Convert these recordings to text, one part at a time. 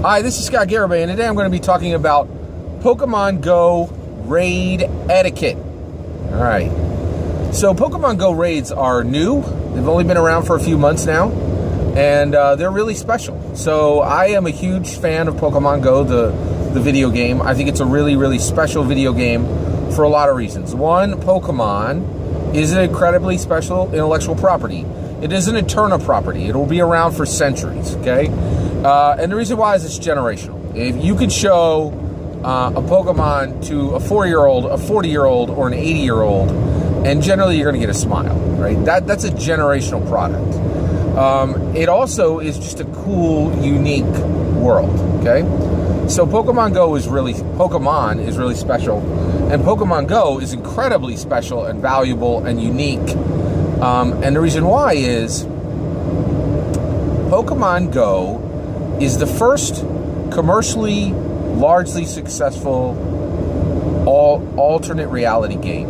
Hi, this is Scott Garibay, and today I'm going to be talking about Pokemon Go raid etiquette. All right. So Pokemon Go raids are new. They've only been around for a few months now, and they're really special. So I am a huge fan of Pokemon Go, the video game. I think it's a really, really special video game for a lot of reasons. One, Pokemon is an incredibly special intellectual property. It is an eternal property. It will be around for centuries, okay? And the reason why is it's generational. If you could show a Pokemon to a 4-year-old, a 40-year-old, or an 80-year-old, and generally you're going to get a smile, right? That's a generational product. It also is just a cool, unique world, okay? So Pokemon is really special, and Pokemon Go is incredibly special and valuable and unique. And the reason why is Pokemon Go is the first commercially largely successful alternate reality game.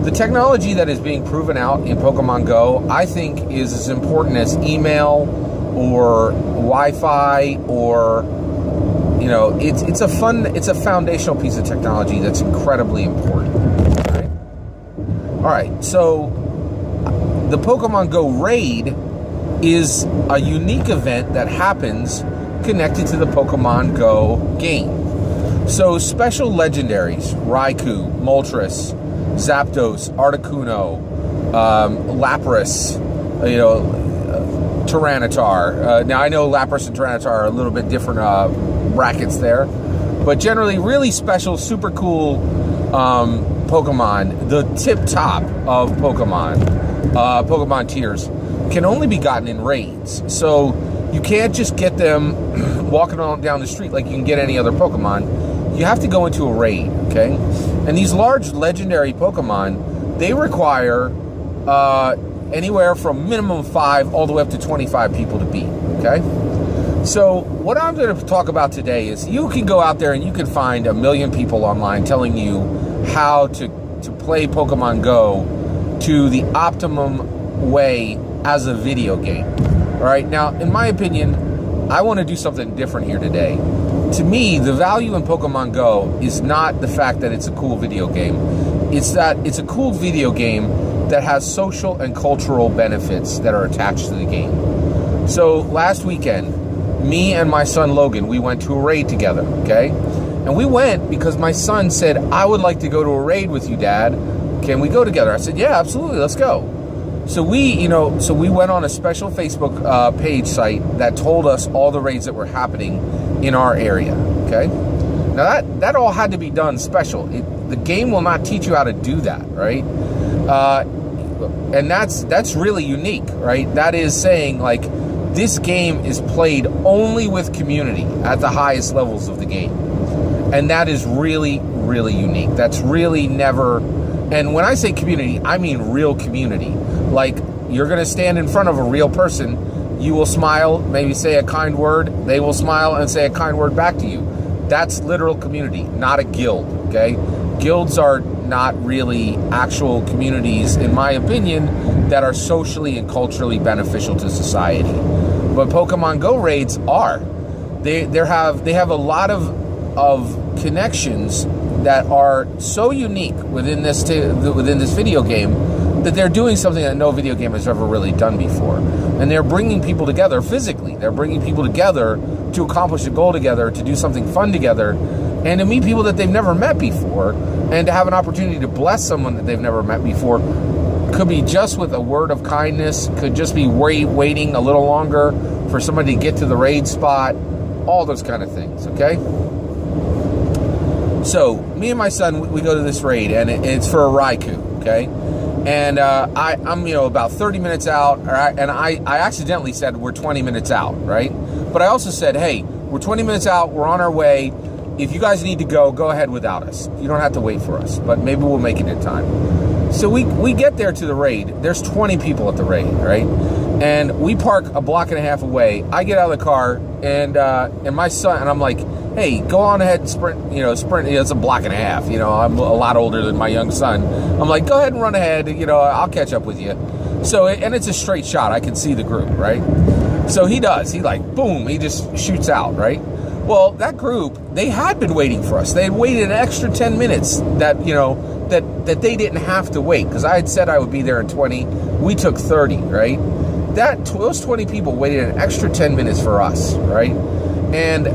The technology that is being proven out in Pokemon Go, I think, is as important as email or Wi-Fi or, you know, it's a foundational piece of technology that's incredibly important. All right, so the Pokemon Go raid is a unique event that happens connected to the Pokemon Go game. So special legendaries, Raikou, Moltres, Zapdos, Articuno, Lapras, Tyranitar. Now I know Lapras and Tyranitar are a little bit different brackets there, but generally really special, super cool Pokemon. The tip top of Pokemon tiers can only be gotten in raids. So you can't just get them walking on down the street like you can get any other Pokemon. You have to go into a raid, okay? And these large legendary Pokemon, they require anywhere from minimum 5 all the way up to 25 people to beat, okay? So what I'm going to talk about today is you can go out there and you can find a million people online telling you how to play Pokemon Go to the optimum way as a video game. All right, now, in my opinion, I want to do something different here today. To me, the value in Pokemon Go is not the fact that it's a cool video game. It's that it's a cool video game that has social and cultural benefits that are attached to the game. So last weekend, me and my son Logan, we went to a raid together, okay? And we went because my son said, I would like to go to a raid with you, Dad. Can we go together? I said, yeah, absolutely, let's go. So we went on a special Facebook page site that told us all the raids that were happening in our area, okay? Now that all had to be done special. The game will not teach you how to do that, right? And that's really unique, right? That is saying, like, this game is played only with community at the highest levels of the game. And that is really, really unique. That's really never, and when I say community, I mean real community. Like, you're going to stand in front of a real person, you will smile, maybe say a kind word, they will smile and say a kind word back to you. That's literal community, not a guild, okay? Guilds are not really actual communities, in my opinion, that are socially and culturally beneficial to society. But Pokemon Go raids are. They have a lot of connections that are so unique within this video game that they're doing something that no video game has ever really done before. And they're bringing people together physically. They're bringing people together to accomplish a goal together, to do something fun together, and to meet people that they've never met before, and to have an opportunity to bless someone that they've never met before. Could be just with a word of kindness, could just be waiting a little longer for somebody to get to the raid spot, all those kind of things, okay? So, me and my son, we go to this raid, and it's for a Raikou, okay? And I'm about 30 minutes out, and I accidentally said we're 20 minutes out, right? But I also said, hey, we're 20 minutes out, we're on our way. If you guys need to go ahead without us. You don't have to wait for us, but maybe we'll make it in time. So we get there to the raid. There's 20 people at the raid, right? And we park a block and a half away. I get out of the car, and my son, and I'm like, hey, go on ahead and sprint, it's a block and a half, I'm a lot older than my young son. I'm like, go ahead and run ahead, I'll catch up with you. So, and it's a straight shot, I can see the group, right? So he does, he boom, he just shoots out, right? Well, that group, they had been waiting for us. They had waited an extra 10 minutes that, you know, that they didn't have to wait, because I had said I would be there in 20. We took 30, right? Those 20 people waited an extra 10 minutes for us, right? And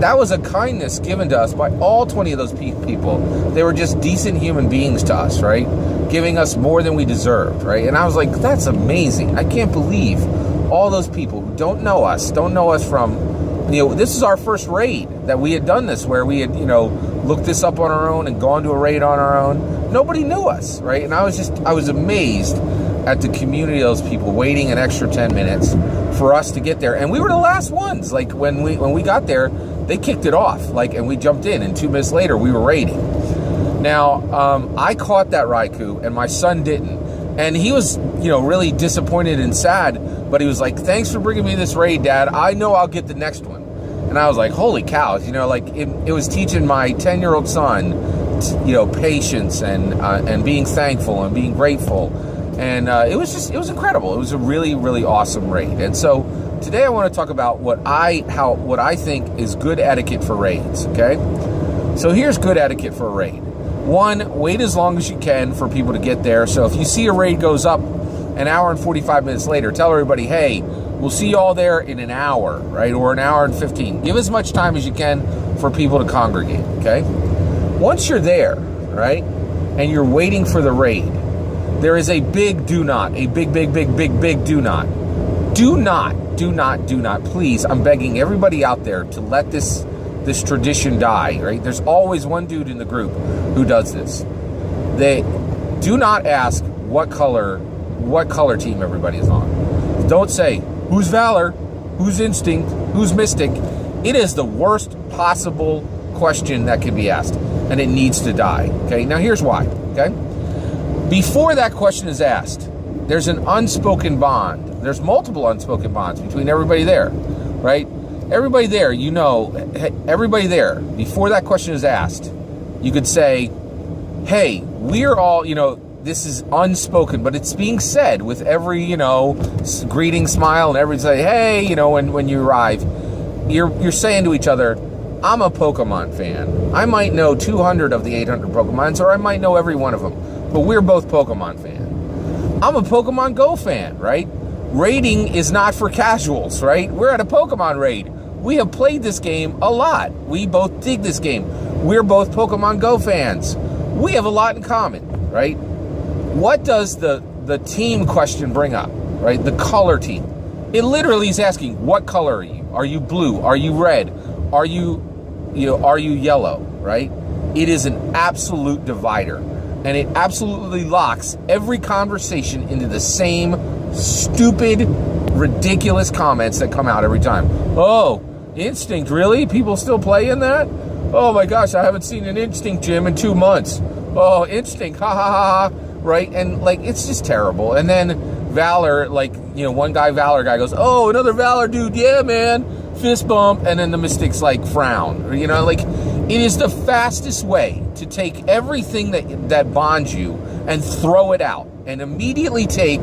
that was a kindness given to us by all 20 of those people. They were just decent human beings to us, right? Giving us more than we deserved, right? And I was like, that's amazing. I can't believe all those people who don't know us from, you know, this is our first raid that we had done this, where we had, you know, looked this up on our own and gone to a raid on our own. Nobody knew us, right? And I was amazed at the community of those people waiting an extra 10 minutes for us to get there. And we were the last ones. Like when we got there, they kicked it off, like, and we jumped in, and 2 minutes later we were raiding. Now, I caught that Raikou and my son didn't. And he was, you know, really disappointed and sad, but he was like, thanks for bringing me this raid, Dad. I know I'll get the next one. And I was like, holy cows, you know, like it was teaching my 10-year-old son, you know, patience and being thankful and being grateful. And it was incredible. It was a really, really awesome raid. And so today I want to talk about what I think is good etiquette for raids, okay? So here's good etiquette for a raid. 1, wait as long as you can for people to get there. So if you see a raid goes up an hour and 45 minutes later, tell everybody, hey, we'll see you all there in an hour, right? Or an hour and 15. Give as much time as you can for people to congregate, okay? Once you're there, right, and you're waiting for the raid, there is a big do not, a big do not. Do not, please, I'm begging everybody out there to let this tradition die, right? There's always one dude in the group who does this. They do not ask what color team everybody is on. Don't say, who's Valor, who's Instinct, who's Mystic. It is the worst possible question that can be asked, and it needs to die, okay? Now here's why, okay? Before that question is asked, there's an unspoken bond. There's multiple unspoken bonds between everybody there, right? Everybody there, you know, everybody there, before that question is asked, you could say, hey, we're all, you know, this is unspoken, but it's being said with every, you know, greeting, smile, and everybody say, hey, you know, when you arrive, you're saying to each other, I'm a Pokemon fan. I might know 200 of the 800 Pokemons, or I might know every one of them, but we're both Pokemon fan. I'm a Pokemon Go fan, right? Raiding is not for casuals, right? We're at a Pokemon raid. We have played this game a lot. We both dig this game. We're both Pokemon Go fans. We have a lot in common, right? What does the team question bring up, right? The color team. It literally is asking, what color are you? Are you blue? Are you red? Are you yellow, right? It is an absolute divider, and it absolutely locks every conversation into the same stupid, ridiculous comments that come out every time. Oh, Instinct, really? People still play in that? Oh my gosh, I haven't seen an Instinct gym in 2 months. Oh, Instinct, ha ha ha ha, right? And like, it's just terrible. And then Valor, like, you know, one guy, Valor guy goes, oh, another Valor dude, yeah, man, fist bump. And then the Mystics like frown, you know, like, it is the fastest way to take everything that bonds you and throw it out, and immediately take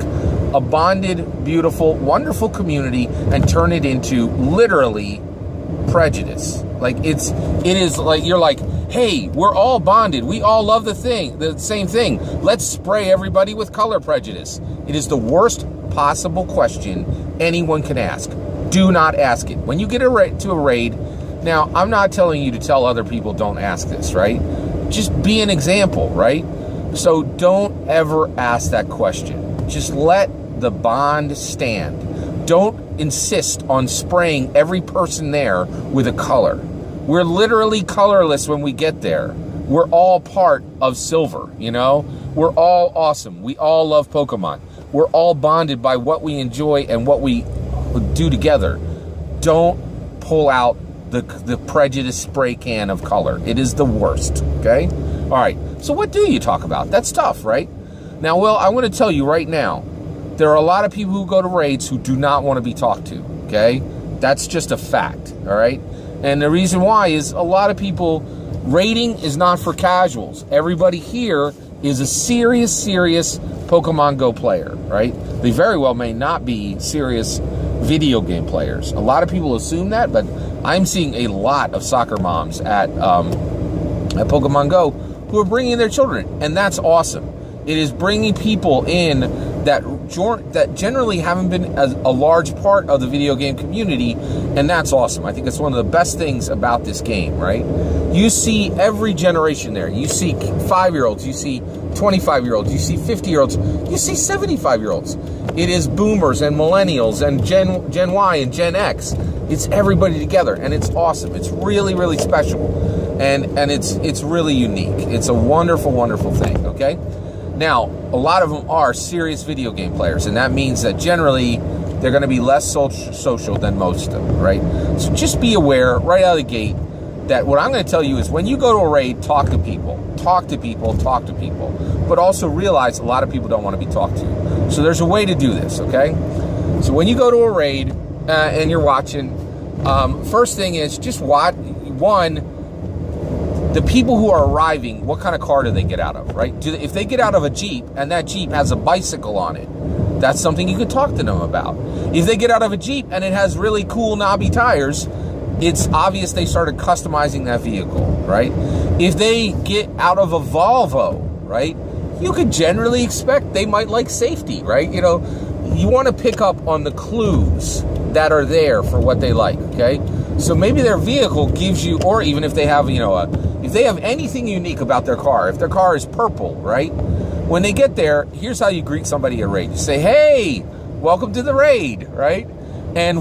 a bonded, beautiful, wonderful community and turn it into literally prejudice. Like, it is like, you're like, hey, we're all bonded. We all love the same thing. Let's spray everybody with color prejudice. It is the worst possible question anyone can ask. Do not ask it. When you get to a raid, now, I'm not telling you to tell other people don't ask this, right? Just be an example, right? So don't ever ask that question. Just let the bond stand. Don't insist on spraying every person there with a color. We're literally colorless when we get there. We're all part of Silver, you know? We're all awesome. We all love Pokemon. We're all bonded by what we enjoy and what we do together. Don't pull out the prejudice spray can of color. It is the worst, okay? All right, so what do you talk about? That's tough, right? Now, well, I want to tell you right now, there are a lot of people who go to raids who do not want to be talked to, okay? That's just a fact, all right? And the reason why is a lot of people, raiding is not for casuals. Everybody here is a serious Pokemon Go player, right? They very well may not be serious video game players. A lot of people assume that, but I'm seeing a lot of soccer moms at Pokemon Go who are bringing their children, and that's awesome. It is bringing people in that generally haven't been a large part of the video game community, and that's awesome. I think it's one of the best things about this game, right? You see every generation there. You see 5-year-olds, you see 25-year-olds, you see 50-year-olds, you see 75-year-olds. It is boomers and millennials and Gen Y and Gen X. It's everybody together, and it's awesome. It's really, really special, and it's really unique. It's a wonderful, wonderful thing, okay? Now, a lot of them are serious video game players, and that means that generally they're going to be less social than most of them, right? So just be aware right out of the gate that what I'm going to tell you is when you go to a raid, talk to people, but also realize a lot of people don't want to be talked to. So there's a way to do this, okay? So when you go to a raid and you're watching, first thing is just watch, the people who are arriving, what kind of car do they get out of, right? If they get out of a Jeep and that Jeep has a bicycle on it, that's something you could talk to them about. If they get out of a Jeep and it has really cool knobby tires, it's obvious they started customizing that vehicle, right? If they get out of a Volvo, right, you could generally expect they might like safety, right? You know, you want to pick up on the clues that are there for what they like, okay? So maybe their vehicle gives you, or even if they have, you know, if they have anything unique about their car, if their car is purple, right? When they get there, here's how you greet somebody at a raid. You say, hey, welcome to the raid, right? And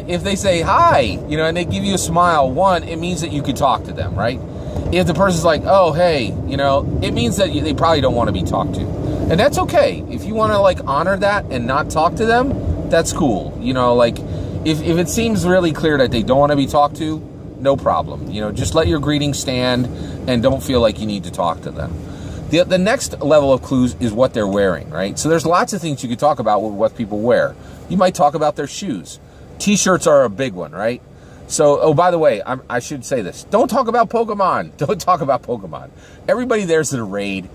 if they say hi, you know, and they give you a smile, it means that you could talk to them, right? If the person's like, oh, hey, you know, it means that they probably don't want to be talked to. And that's okay. If you want to, like, honor that and not talk to them, that's cool. You know, like, if it seems really clear that they don't want to be talked to, no problem. You know, just let your greeting stand and don't feel like you need to talk to them. The next level of clues is what they're wearing, right? So there's lots of things you could talk about with what people wear. You might talk about their shoes. T-shirts are a big one, right? So, oh, by the way, I should say this. Don't talk about Pokemon. Don't talk about Pokemon. Everybody there's at a raid.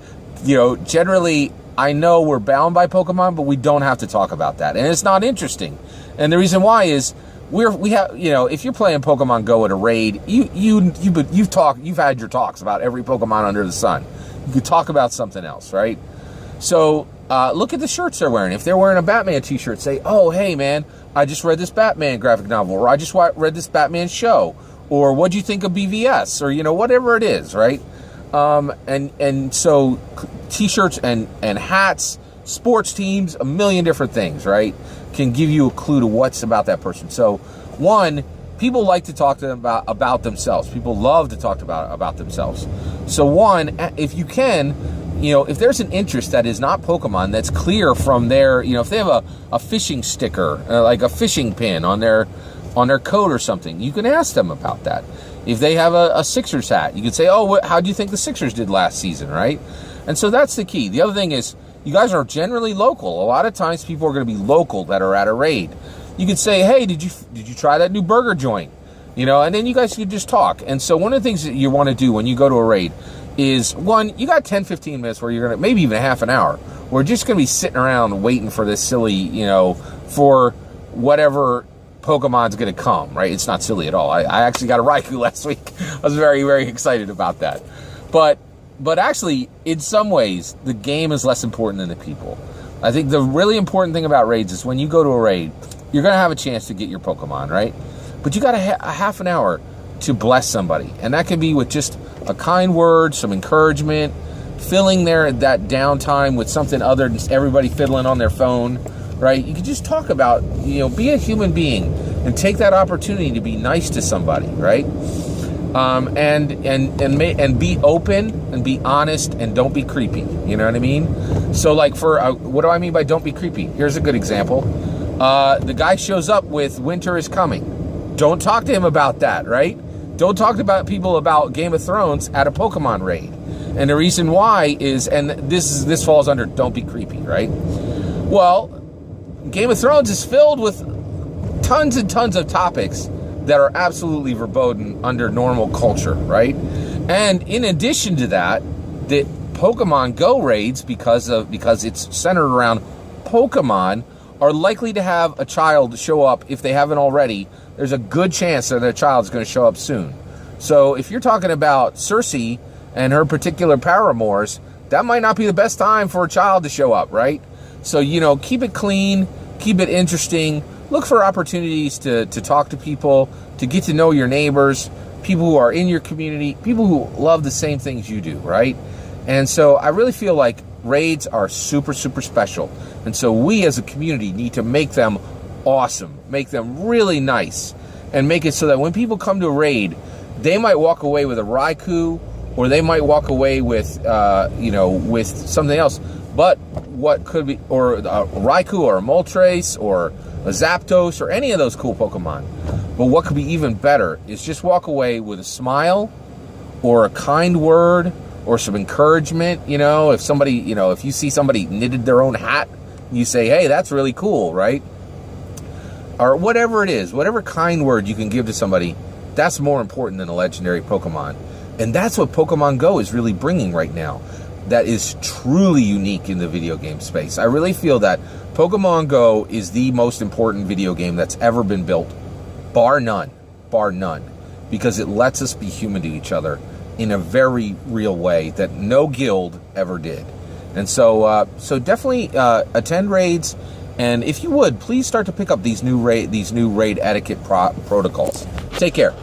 You know, generally, I know we're bound by Pokemon, but we don't have to talk about that. And it's not interesting. And the reason why is we have, you know, if you're playing Pokemon Go at a raid, you've had your talks about every Pokemon under the sun. You could talk about something else, right? So look at the shirts they're wearing. If they're wearing a Batman t-shirt, say, oh, hey, man, I just read this Batman graphic novel, or I just read this Batman show, or what'd you think of BVS, or, you know, whatever it is, right? And so t-shirts and hats, sports teams, a million different things, right, can give you a clue to what's about that person. So, people like to talk to them about themselves. People love to talk about themselves. So if you can, you know, if there's an interest that is not Pokemon, that's clear from their, you know, if they have a fishing sticker, like a fishing pin on their coat or something, you can ask them about that. If they have a Sixers hat, you could say, oh, how do you think the Sixers did last season, right? And so that's the key. The other thing is, you guys are generally local. A lot of times people are going to be local that are at a raid. You could say, hey, did you try that new burger joint? You know, and then you guys could just talk. And so one of the things that you want to do when you go to a raid is, you got 10, 15 minutes where you're going to, maybe even half an hour, we're just going to be sitting around waiting for this silly, you know, for whatever Pokemon's going to come, right? It's not silly at all. I actually got a Raikou last week. I was very, very excited about that. But actually, in some ways, the game is less important than the people. I think the really important thing about raids is when you go to a raid, you're going to have a chance to get your Pokemon, right? But you got a half an hour to bless somebody. And that can be with just a kind word, some encouragement, filling that downtime with something other than everybody fiddling on their phone, right? You can just talk about, you know, be a human being and take that opportunity to be nice to somebody, right? And be open and be honest and don't be creepy. You know what I mean? So, like, what do I mean by don't be creepy? Here's a good example. The guy shows up with winter is coming. Don't talk to him about that, right? Don't talk about people about Game of Thrones at a Pokemon raid. And the reason why is, and this falls under don't be creepy, right? Well, Game of Thrones is filled with tons and tons of topics that are absolutely verboten under normal culture, right? And in addition to that, the Pokemon Go raids, because it's centered around Pokemon, are likely to have a child show up, if they haven't already, there's a good chance that their child is going to show up soon. So if you're talking about Cersei and her particular paramours, that might not be the best time for a child to show up, right? So, you know, keep it clean, keep it interesting, look for opportunities to talk to people, to get to know your neighbors, people who are in your community, people who love the same things you do, right? And so I really feel like raids are super, super special. And so we as a community need to make them awesome, make them really nice, and make it so that when people come to a raid, they might walk away with a Raikou, or they might walk away with, you know, with something else. But what could be, or a Raikou, or a Moltres, or a Zapdos, or any of those cool Pokemon. But what could be even better is just walk away with a smile, or a kind word, or some encouragement. You know, if somebody, you know, if you see somebody knitted their own hat, you say, hey, that's really cool, right? Or whatever it is, whatever kind word you can give to somebody, that's more important than a legendary Pokemon. And that's what Pokemon Go is really bringing right now. That is truly unique in the video game space. I really feel that Pokemon Go is the most important video game that's ever been built, bar none, because it lets us be human to each other in a very real way that no guild ever did. And so, so definitely attend raids, and if you would, please start to pick up these new raid etiquette protocols. Take care.